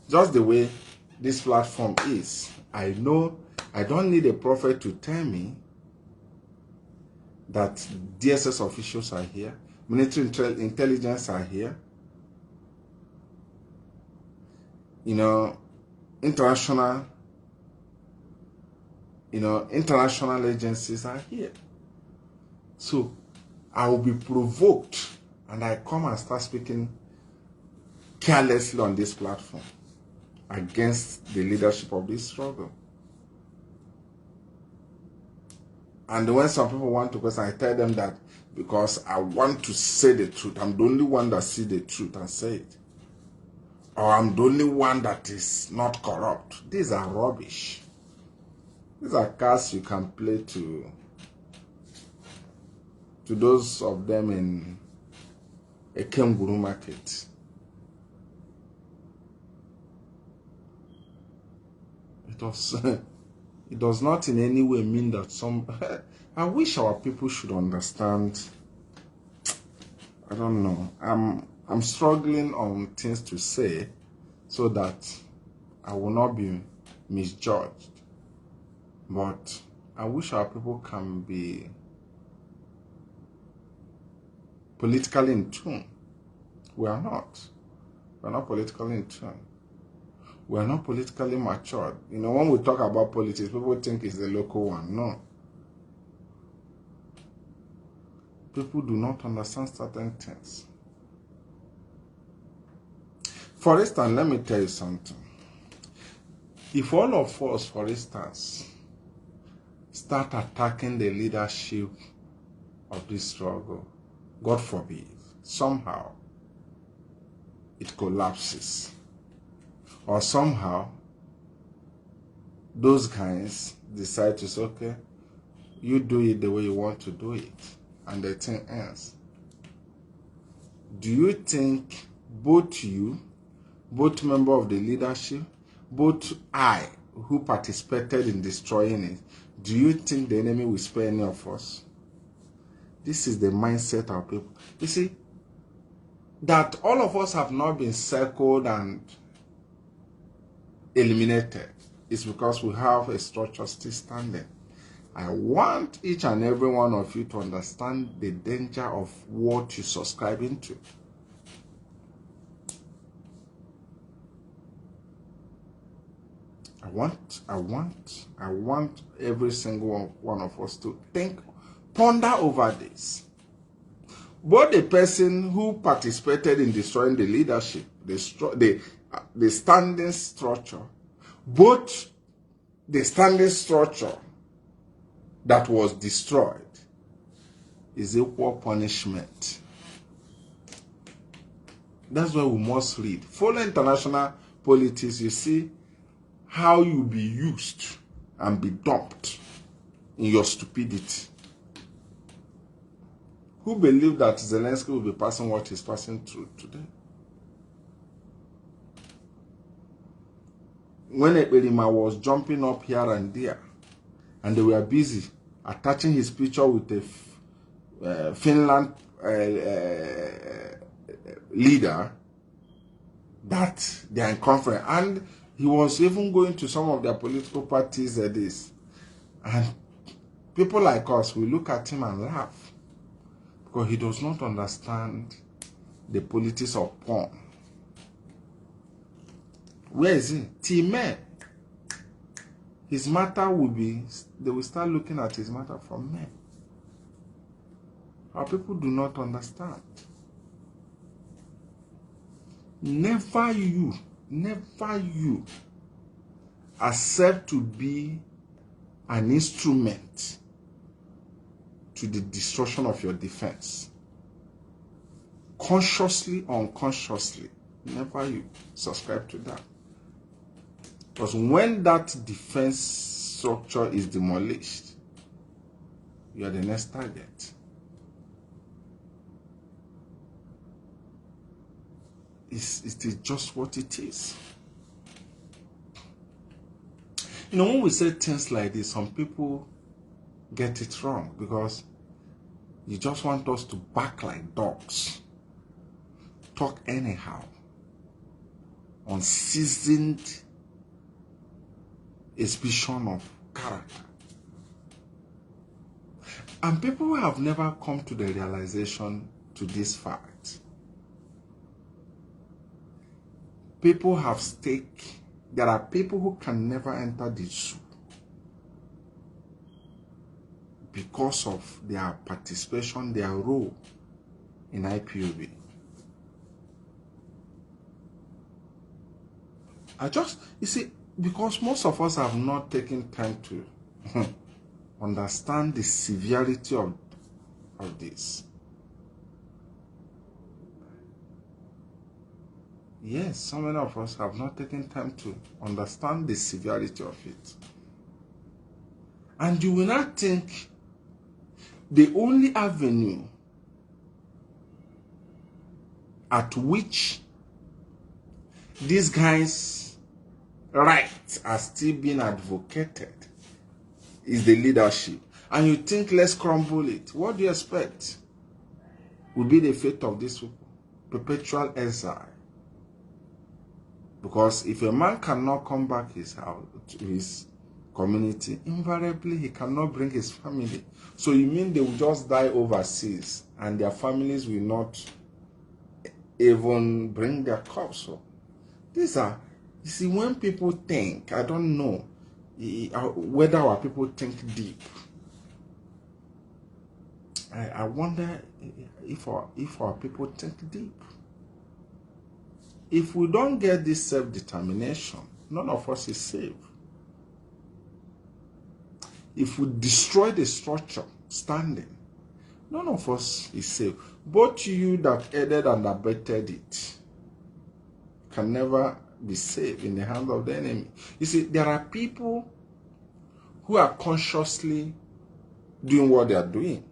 Just the way this platform is. I know I don't need a prophet to tell me that DSS officials are here, military intelligence are here, international agencies are here. So I will be provoked and I come and start speaking carelessly on this platform against the leadership of this struggle. And when some people want to question, I tell them that because I want to say the truth. I'm the only one that sees the truth and say it. Or I'm the only one that is not corrupt. These are rubbish. These are cards you can play to those of them in a Kenguru market. It does not in any way mean that some... I wish our people should understand. I don't know. I'm struggling on things to say so that I will not be misjudged. But I wish our people can be politically in tune. We are not. We are not politically in tune. We are not politically matured. When we talk about politics, people think it's the local one. No. People do not understand certain things. For instance, let me tell you something. If all of us, for instance, start attacking the leadership of this struggle, God forbid, somehow it collapses. Or somehow those guys decide to say, okay, you do it the way you want to do it, and the thing ends. Do you think both you, both member of the leadership, both I, who participated in destroying it, do you think the enemy will spare any of us? This is the mindset of people. You see, that all of us have not been circled and eliminated is because we have a structure still standing. I want each and every one of you to understand the danger of what you subscribe into. I want every single one of us to ponder over this. Both the person who participated in destroying the leadership, the standing structure, both the standing structure that was destroyed is equal punishment That's why we must read. Follow international politics, you see how you be used and be dumped in your stupidity. Who believe that Zelensky will be passing what he's passing through today? When Ekperima was jumping up here and there, and they were busy attaching his picture with the Finland leader, that they are in conference, and he was even going to some of their political parties at this, and people like us, we look at him and laugh because he does not understand the politics of porn. Where is he? Time. His matter will be, they will start looking at his matter from men. Our people do not understand. Never you accept to be an instrument to the destruction of your defense. Consciously or unconsciously, never you subscribe to that. Because when that defense structure is demolished, you are the next target. It is just what it is. You know, when we say things like this, some people get it wrong because you just want us to bark like dogs, talk anyhow, unseasoned exhibition of character. And people have never come to the realization to this fact. People have stake. There are people who can never enter the zoo because of their participation, their role in IPOB. You see, because most of us have not taken time to understand the severity of this. Yes, so many of us have not taken time to understand the severity of it. And you will not think the only avenue at which these guys' rights are still being advocated is the leadership. And you think, let's crumble it. What do you expect will be the fate of these people? Perpetual exile. Because if a man cannot come back his house, to his community, invariably he cannot bring his family. So you mean they will just die overseas and their families will not even bring their corpse home? These are, you see, when people think, I don't know whether our people think deep. I wonder if our people think deep. If we don't get this self-determination, none of us is safe. If we destroy the structure standing, none of us is safe. Both you that aided and abetted it can never be safe in the hands of the enemy. You see, there are people who are consciously doing what they are doing.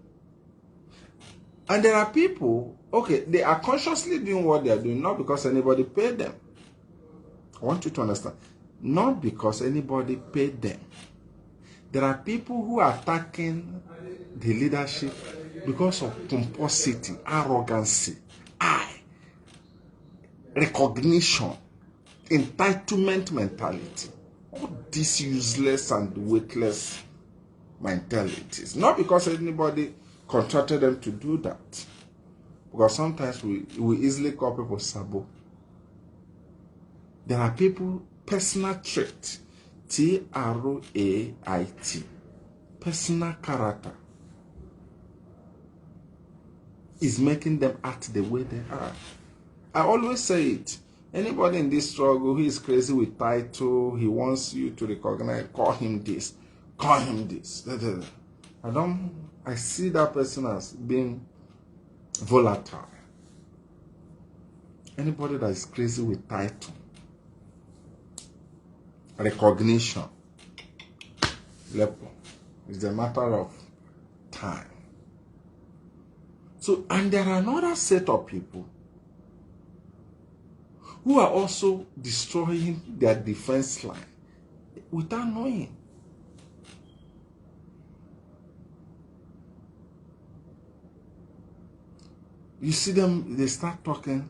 And there are people, okay, they are consciously doing what they are doing, not because anybody paid them. I want you to understand. Not because anybody paid them. There are people who are attacking the leadership because of pomposity, arrogancy, recognition, entitlement mentality. All these useless and weightless mentalities. Not because anybody contracted them to do that. Because sometimes we easily call people sabo. There are people, personal trait, T-R-A-I-T, personal character, is making them act the way they are. I always say it. Anybody in this struggle who is crazy with title, he wants you to recognize, call him this, call him this. I see that person as being volatile. Anybody that is crazy with title, recognition, lepo, it's a matter of time. So, and there are another set of people who are also destroying their defense line without knowing. You see them, they start talking,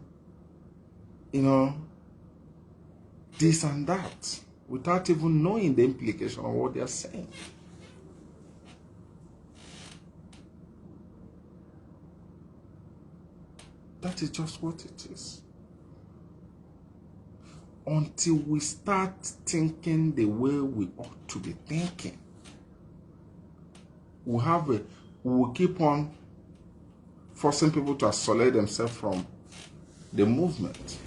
this and that, without even knowing the implication of what they are saying. That is just what it is. Until we start thinking the way we ought to be thinking, we will keep on forcing people to isolate themselves from the movement.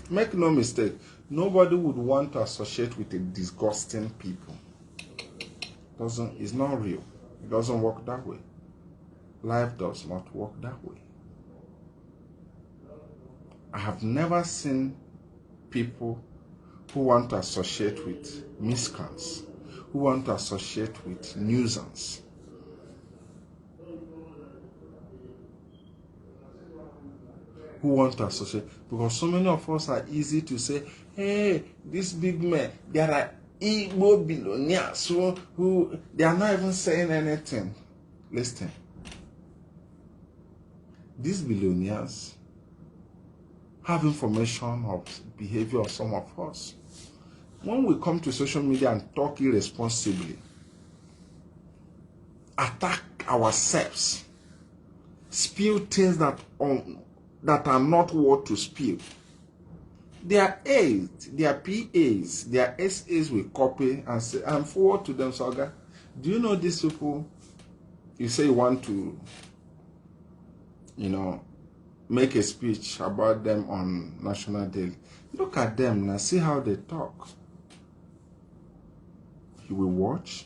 Make no mistake, nobody would want to associate with a disgusting people. It's not real. It doesn't work that way. Life does not work that way. I have never seen people who want to associate with miscreants, who want to associate with nuisance. Who want to associate, because so many of us are easy to say, hey, this big man, there are Igbo billionaires who they are not even saying anything. Listen, these billionaires have information of behavior of some of us. When we come to social media and talk irresponsibly, attack ourselves, spill things that are not worth to spill, their aides, their PAs, their SAs will copy and say, and forward to them, Saga. Do you know these people? You say you want to, make a speech about them on National Day. Look at them now, see how they talk. You will watch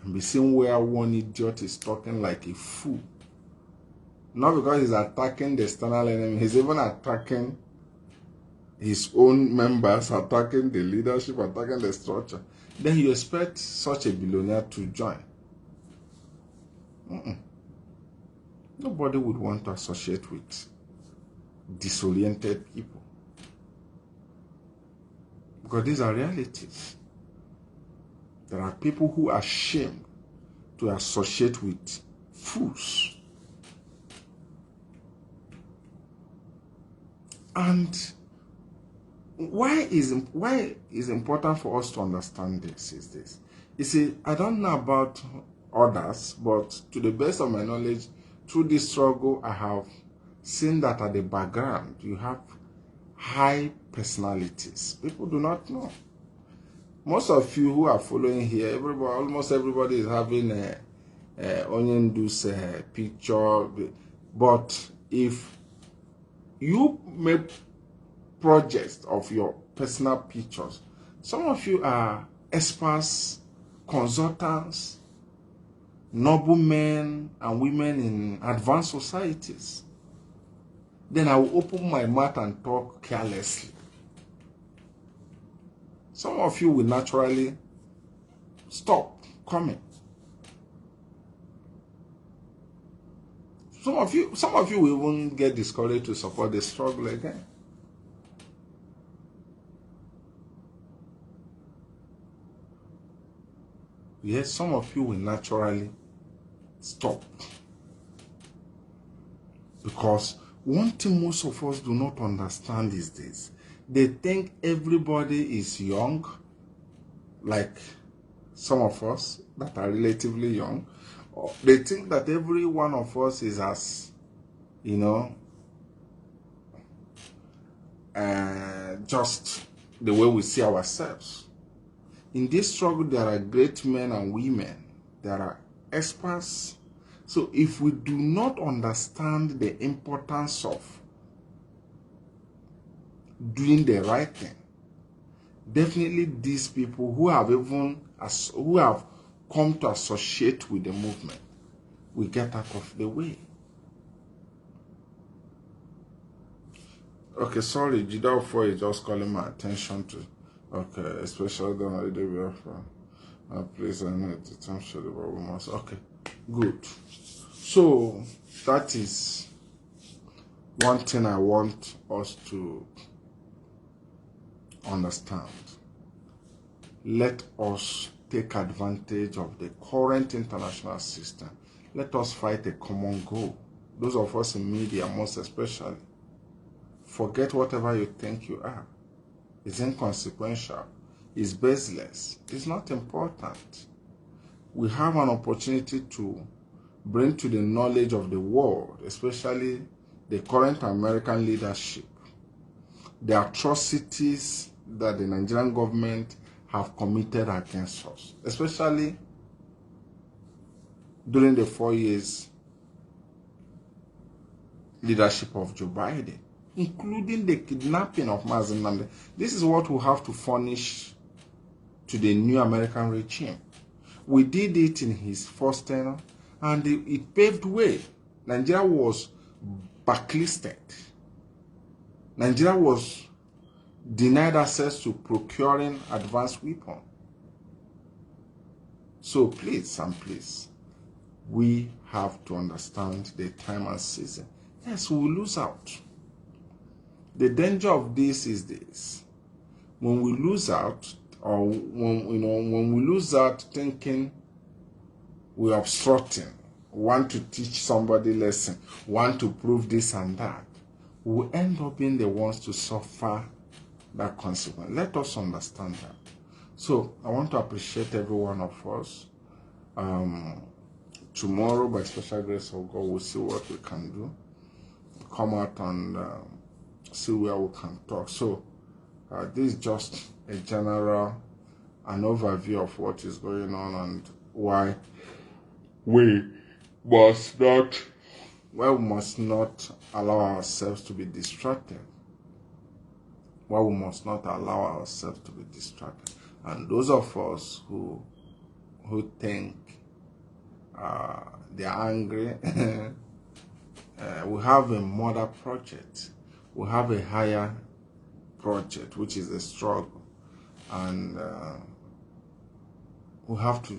and be seeing where one idiot is talking like a fool. Not because he's attacking the external enemy, he's even attacking his own members, attacking the leadership, attacking the structure. Then you expect such a billionaire to join. Nobody would want to associate with disoriented people. Because these are realities. There are people who are ashamed to associate with fools. And why is important for us to understand this is this. You see, I don't know about others, but to the best of my knowledge, through this struggle, I have seen that at the background, you have high personalities. People do not know. Most of you who are following here, almost everybody is having a Onyendu's picture. But if you make projects of your personal pictures, some of you are experts, consultants, noble men and women in advanced societies. Then I will open my mouth and talk carelessly. Some of you will naturally stop coming. Some of you will even get discouraged to support the struggle again. Yes, some of you will naturally stop. Because one thing most of us do not understand is this. They think everybody is young, like some of us that are relatively young. They think that every one of us is as, just the way we see ourselves. In this struggle, there are great men and women. There are experts. So if we do not understand the importance of doing the right thing, definitely these people who have come to associate with the movement will get out of the way. Okay, sorry, G4 is just calling my attention to. Okay, especially the holiday Biafra. Please, I know it's I'm sure but we must. Okay, good. So that is one thing I want us to understand. Let us take advantage of the current international system. Let us fight a common goal. Those of us in media, most especially, forget whatever you think you are. It's inconsequential. It's baseless. It's not important. We have an opportunity to bring to the knowledge of the world, especially the current American leadership, the atrocities that the Nigerian government have committed against us, especially during the 4 years leadership of Joe Biden, including the kidnapping of Mazi Chika. This is what we have to furnish to the new American regime. We did it in his first tenure, and it paved way. Nigeria was blacklisted. Nigeria was denied access to procuring advanced weapons. So please and please, we have to understand the time and season. Yes, we will lose out. The danger of this is this: when we lose out, or when we lose out thinking we're obstructing, want to teach somebody lesson, want to prove this and that, we end up being the ones to suffer that consequence. Let us understand that. So I want to appreciate every one of us. Tomorrow, by special grace of God, we'll see what we can do. Come out and see where we can talk. So this is just a general, an overview of what is going on and why we must not allow ourselves to be distracted. Why we must not allow ourselves to be distracted. And those of us who think they are angry, we have a mother project. We have a higher project, which is a struggle. And we have to